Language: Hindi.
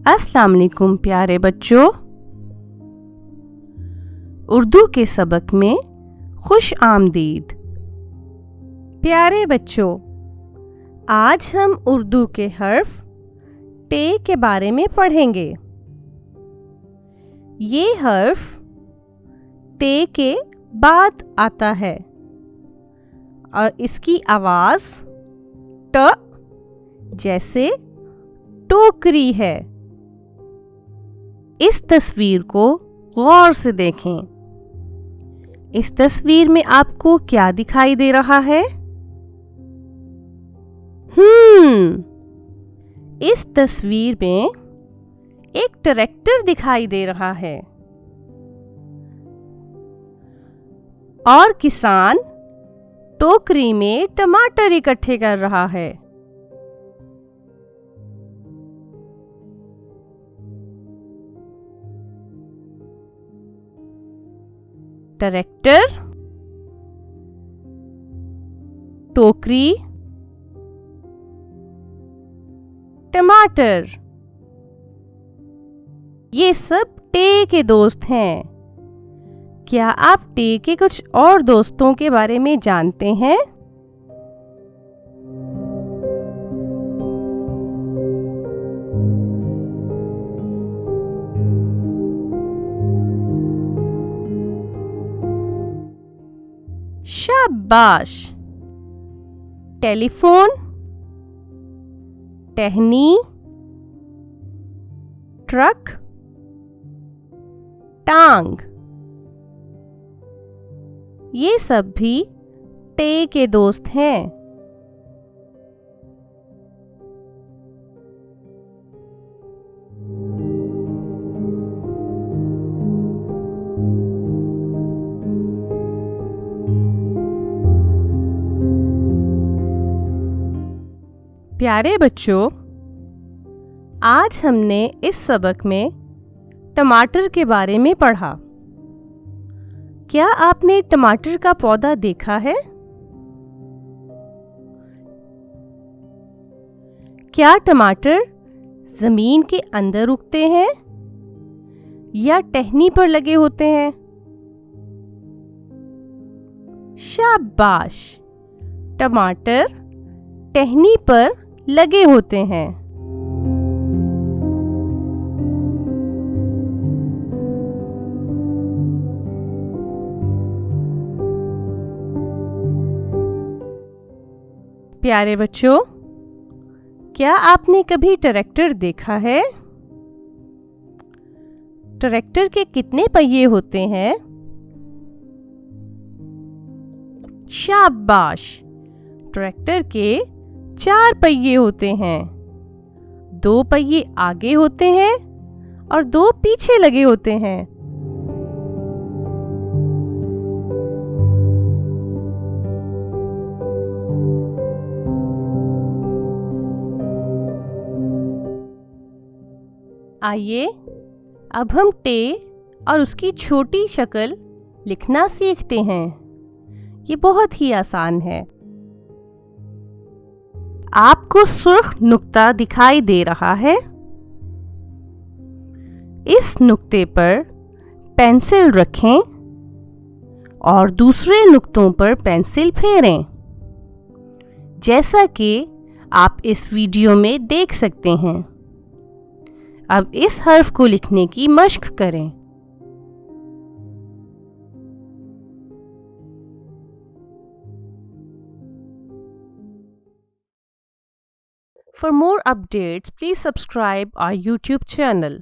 अस्सलाम वालेकुम प्यारे बच्चों। उर्दू के सबक में खुश आमदीद। प्यारे बच्चों, आज हम उर्दू के हर्फ टे के बारे में पढ़ेंगे। ये हर्फ ते के बाद आता है और इसकी आवाज ट जैसे टोकरी है। इस तस्वीर को गौर से देखें। इस तस्वीर में आपको क्या दिखाई दे रहा है? इस तस्वीर में एक ट्रैक्टर दिखाई दे रहा है और किसान टोकरी में टमाटर इकट्ठे कर रहा है। ट्रैक्टर, टोकरी, टमाटर, ये सब टे के दोस्त हैं। क्या आप टे के कुछ और दोस्तों के बारे में जानते हैं? शाबाश। टेलीफोन, टहनी, ट्रक, टांग, ये सब भी टे के दोस्त हैं। प्यारे बच्चों, आज हमने इस सबक में टमाटर के बारे में पढ़ा। क्या आपने टमाटर का पौधा देखा है? क्या टमाटर जमीन के अंदर उगते हैं या टहनी पर लगे होते हैं? शाबाश, टमाटर टहनी पर लगे होते हैं। प्यारे बच्चों, क्या आपने कभी ट्रैक्टर देखा है? ट्रैक्टर के कितने पहिए होते हैं? शाबाश, ट्रैक्टर के 4 पहिए होते हैं। 2 पहिए आगे होते हैं और 2 पीछे लगे होते हैं। आइए अब हम टे और उसकी छोटी शक्ल लिखना सीखते हैं। ये बहुत ही आसान है। आपको सुर्ख नुक्ता दिखाई दे रहा है। इस नुक्ते पर पेंसिल रखें और दूसरे नुक्तों पर पेंसिल फेरें, जैसा कि आप इस वीडियो में देख सकते हैं। अब इस हर्फ को लिखने की मश्क करें। For more updates, please subscribe our YouTube channel.